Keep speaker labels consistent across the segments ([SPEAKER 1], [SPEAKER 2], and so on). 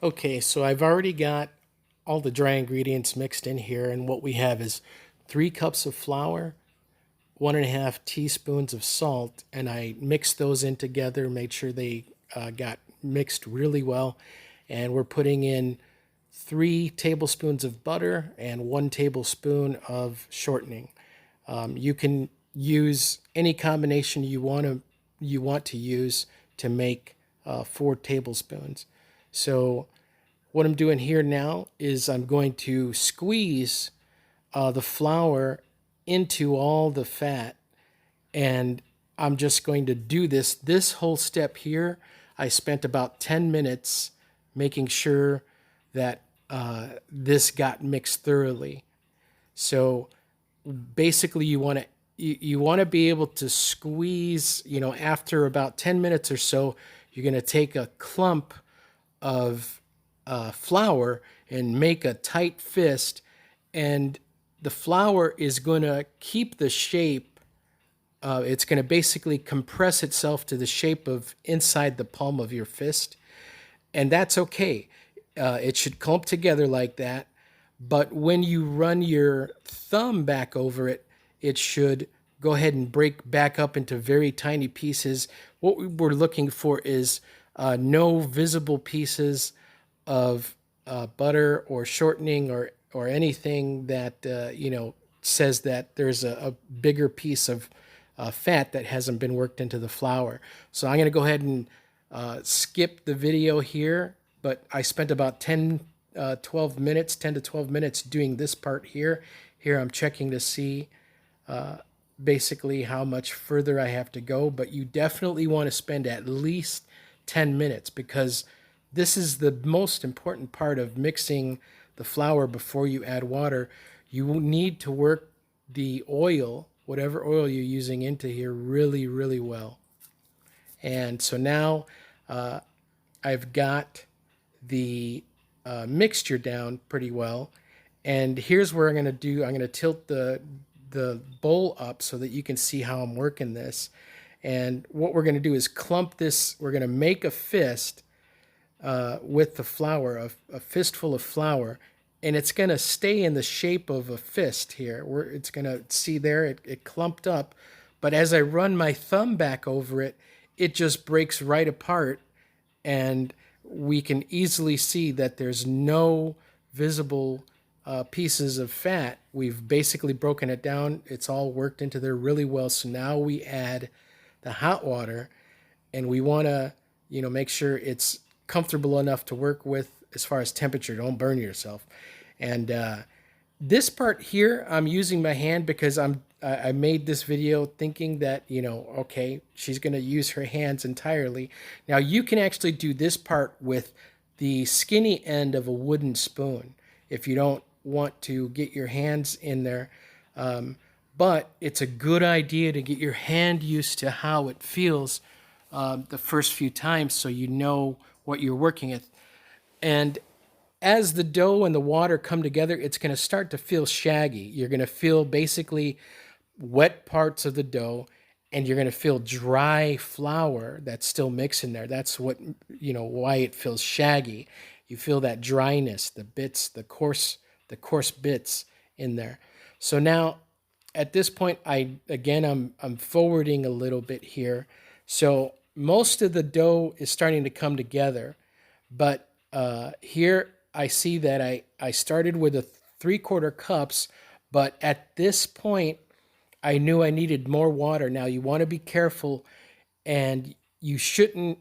[SPEAKER 1] Okay, so I've already got all the dry ingredients mixed in here, and what we have is 3 cups of flour, 1.5 teaspoons of salt, and I mixed those in together, made sure they got mixed really well. And we're putting in 3 tablespoons of butter and 1 tablespoon of shortening. You can use any combination you want to use to make 4 tablespoons. So what I'm doing here now is I'm going to squeeze the flour into all the fat, and I'm just going to do this whole step here. I spent about 10 minutes making sure that this got mixed thoroughly. So basically you want to be able to squeeze, after about 10 minutes or so, you're going to take a clump of flour and make a tight fist, and the flour is going to keep the shape. It's going to basically compress itself to the shape of inside the palm of your fist, and that's okay. It should clump together like that. But when you run your thumb back over it, it should go ahead and break back up into very tiny pieces. What we're looking for is no visible pieces of butter or shortening or anything that says that there's a bigger piece of fat that hasn't been worked into the flour. So I'm going to go ahead and skip the video here, but I spent about 12 minutes, 10 to 12 minutes doing this part here. Here I'm checking to see basically how much further I have to go, but you definitely want to spend at least 10 minutes because this is the most important part of mixing the flour before you add water. You need to work the oil, whatever oil you're using, into here really, really well. And so now I've got the mixture down pretty well. And here's where I'm going to do, I'm going to tilt the bowl up so that you can see how I'm working this. And what we're going to do is clump this, we're going to make a fist with the flour, a fistful of flour, and it's going to stay in the shape of a fist here. Where it's going to see there, it clumped up. But as I run my thumb back over it, it just breaks right apart, and we can easily see that there's no visible pieces of fat. We've basically broken it down. It's all worked into there really well. So now we add the hot water, and we want to, make sure it's comfortable enough to work with as far as temperature. Don't burn yourself. And this part here, I'm using my hand because I made this video thinking that, okay, she's going to use her hands entirely. Now you can actually do this part with the skinny end of a wooden spoon if you don't want to get your hands in there. But it's a good idea to get your hand used to how it feels the first few times so you know what you're working with. And as the dough and the water come together, it's going to start to feel shaggy. You're going to feel basically wet parts of the dough, and you're going to feel dry flour that's still mixed in there. That's what, why it feels shaggy. You feel that dryness, the bits, the coarse bits in there. So now at this point, I'm forwarding a little bit here. So most of the dough is starting to come together, but here I see that I started with a 3/4 cups, but at this point I knew I needed more water. Now you want to be careful, and you shouldn't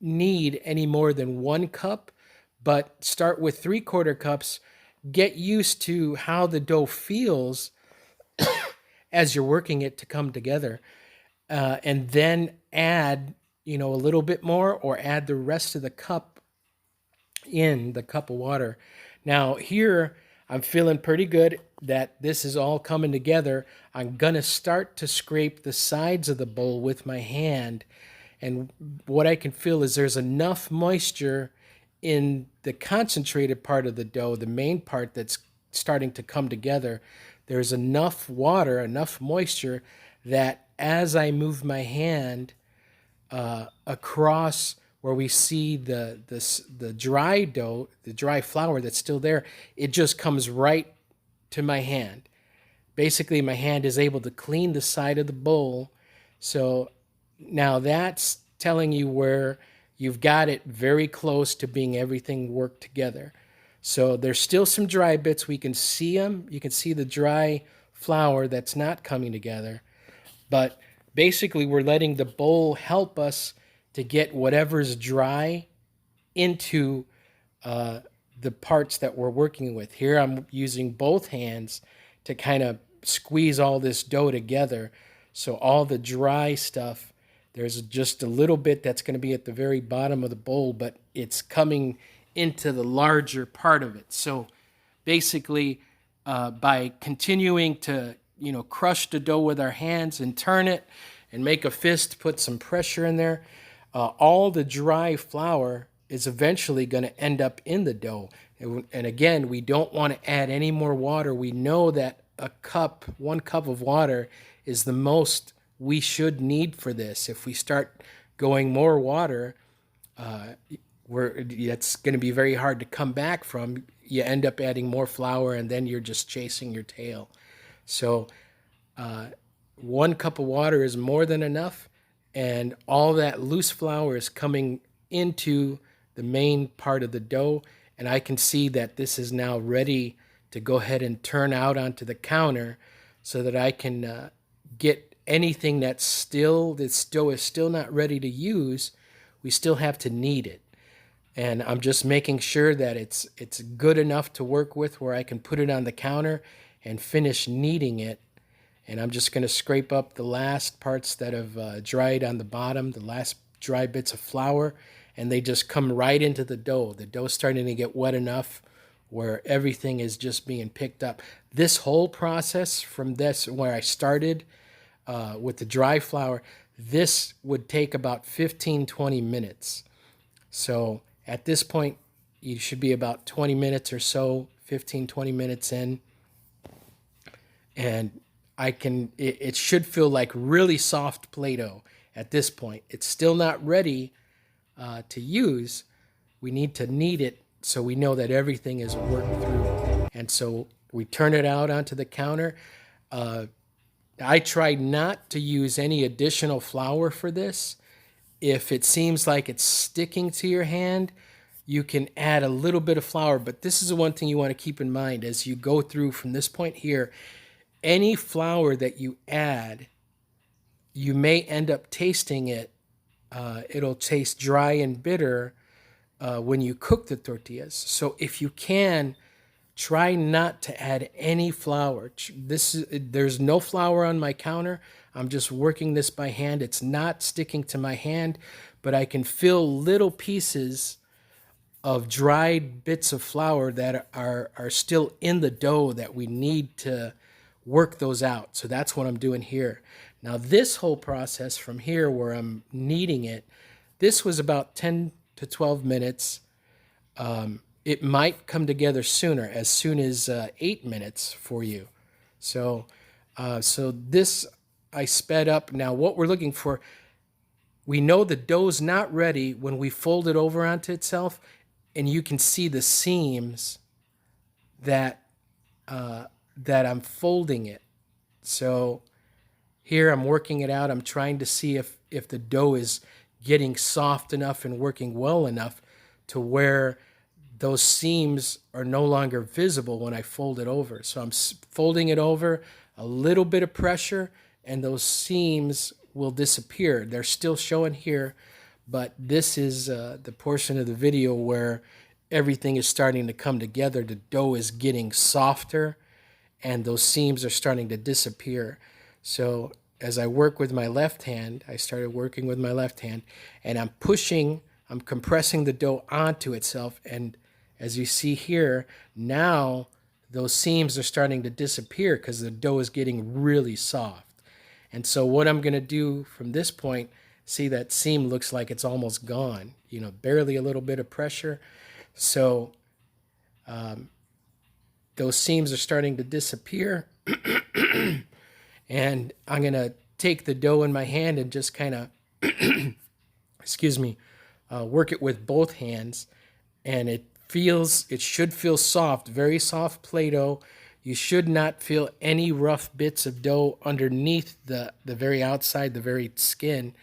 [SPEAKER 1] need any more than 1 cup, but start with 3/4 cups. Get used to how the dough feels as you're working it to come together, and then add, a little bit more, or add the rest of the cup in the cup of water. Now, here, I'm feeling pretty good that this is all coming together. I'm going to start to scrape the sides of the bowl with my hand. And what I can feel is there's enough moisture in the concentrated part of the dough, the main part that's starting to come together. There's enough water, enough moisture that as I move my hand across where we see the dry dough, the dry flour that's still there, it just comes right to my hand. Basically, my hand is able to clean the side of the bowl. So now that's telling you where you've got it very close to being everything worked together. So there's still some dry bits. We can see them. You can see the dry flour that's not coming together. But basically, we're letting the bowl help us to get whatever's dry into the parts that we're working with. Here I'm using both hands to kind of squeeze all this dough together. So all the dry stuff, there's just a little bit that's going to be at the very bottom of the bowl, but it's coming into the larger part of it. So basically, by continuing to crush the dough with our hands and turn it and make a fist, put some pressure in there, all the dry flour is eventually going to end up in the dough. And again, we don't want to add any more water. We know that 1 cup of water is the most we should need for this. If we start going more water, it's going to be very hard to come back from. You end up adding more flour, and then you're just chasing your tail. So 1 cup of water is more than enough, and all that loose flour is coming into the main part of the dough, and I can see that this is now ready to go ahead and turn out onto the counter so that I can get anything this dough is still not ready to use. We still have to knead it. And I'm just making sure that it's good enough to work with where I can put it on the counter and finish kneading it. And I'm just going to scrape up the last parts that have dried on the bottom, the last dry bits of flour, and they just come right into the dough. The dough's starting to get wet enough where everything is just being picked up. This whole process from this, where I started with the dry flour, this would take about 15-20 minutes. So at this point, you should be about 20 minutes or so, 15-20 minutes in. And it should feel like really soft Play-Doh at this point. It's still not ready to use. We need to knead it so we know that everything is worked through. And so we turn it out onto the counter. I tried not to use any additional flour for this. If it seems like it's sticking to your hand, you can add a little bit of flour. But this is the one thing you want to keep in mind as you go through from this point here. Any flour that you add, you may end up tasting it. It'll taste dry and bitter when you cook the tortillas. So if you can, try not to add any flour. There's no flour on my counter. I'm just working this by hand. It's not sticking to my hand, but I can feel little pieces of dried bits of flour that are still in the dough that we need to work those out. So that's what I'm doing here. Now this whole process from here where I'm kneading it, this was about 10 to 12 minutes. It might come together sooner, as soon as 8 minutes for you. So this I sped up. Now what we're looking for, we know the dough's not ready when we fold it over onto itself, and you can see the seams that I'm folding it. So here I'm working it out. I'm trying to see if the dough is getting soft enough and working well enough to where those seams are no longer visible when I fold it over. So I'm folding it over, a little bit of pressure, and those seams will disappear. They're still showing here, but this is the portion of the video where everything is starting to come together. The dough is getting softer, and those seams are starting to disappear. So as I work with my left hand, I started working with my left hand, and I'm compressing the dough onto itself, and as you see here, now those seams are starting to disappear because the dough is getting really soft. And so what I'm going to do from this point, see that seam looks like it's almost gone, barely a little bit of pressure. So those seams are starting to disappear. And I'm going to take the dough in my hand and just kind of, excuse me, work it with both hands, and it should feel soft, very soft Play-Doh. You should not feel any rough bits of dough underneath the very outside, the very skin.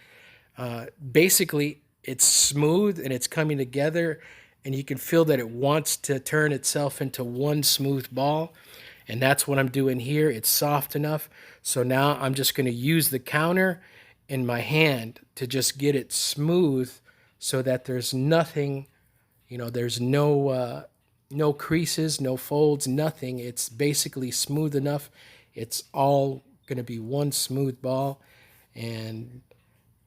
[SPEAKER 1] Basically, it's smooth and it's coming together, and you can feel that it wants to turn itself into one smooth ball. And that's what I'm doing here. It's soft enough. So now I'm just going to use the counter in my hand to just get it smooth so that there's nothing, there's no creases, no folds, nothing. It's basically smooth enough. It's all going to be one smooth ball. And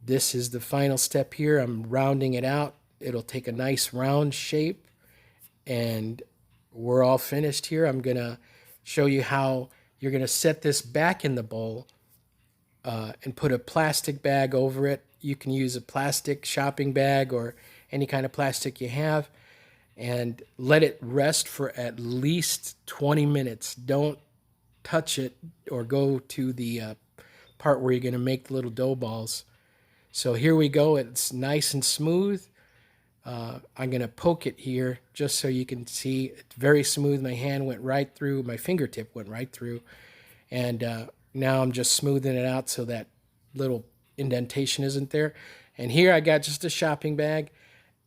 [SPEAKER 1] this is the final step here. I'm rounding it out. It'll take a nice round shape, and we're all finished here. I'm going to show you how you're going to set this back in the bowl and put a plastic bag over it. You can use a plastic shopping bag or any kind of plastic you have, and let it rest for at least 20 minutes. Don't touch it or go to the part where you're going to make the little dough balls. So here we go. It's nice and smooth. I'm going to poke it here just so you can see it's very smooth. My hand went right through, my fingertip went right through. And now I'm just smoothing it out so that little indentation isn't there. And here I got just a shopping bag,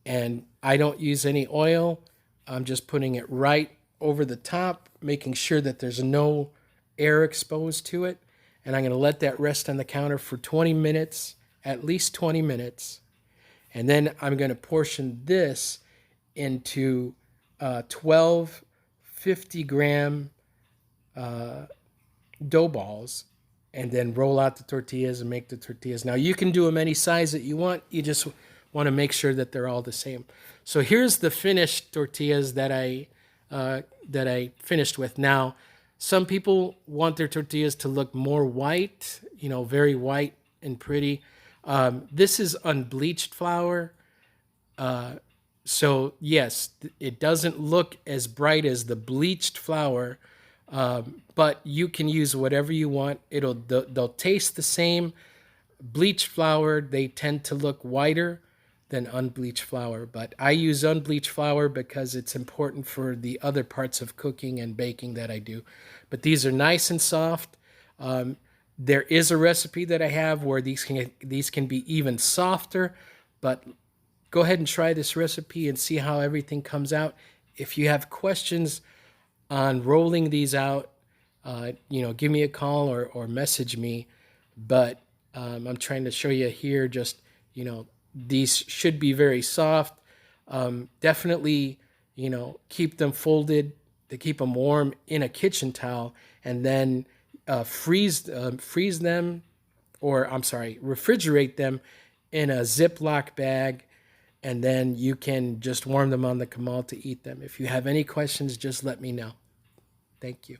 [SPEAKER 1] and I don't use any oil. I'm just putting it right over the top, making sure that there's no air exposed to it. And I'm going to let that rest on the counter for 20 minutes, at least 20 minutes. And then I'm going to portion this into 12 50-gram dough balls, and then roll out the tortillas and make the tortillas. Now, you can do them any size that you want. You just want to make sure that they're all the same. So here's the finished tortillas that I finished with. Now, some people want their tortillas to look more white, very white and pretty. This is unbleached flour. So yes, it doesn't look as bright as the bleached flour, but you can use whatever you want. They'll taste the same. Bleached flour, they tend to look whiter than unbleached flour, but I use unbleached flour because it's important for the other parts of cooking and baking that I do. But these are nice and soft. There is a recipe that I have where these can be even softer, but go ahead and try this recipe and see how everything comes out. If you have questions on rolling these out, give me a call or message me. But I'm trying to show you here just, these should be very soft. Definitely, keep them folded to keep them warm in a kitchen towel, and then freeze them, or refrigerate them in a Ziploc bag, and then you can just warm them on the commode to eat them. If you have any questions, just let me know. Thank you.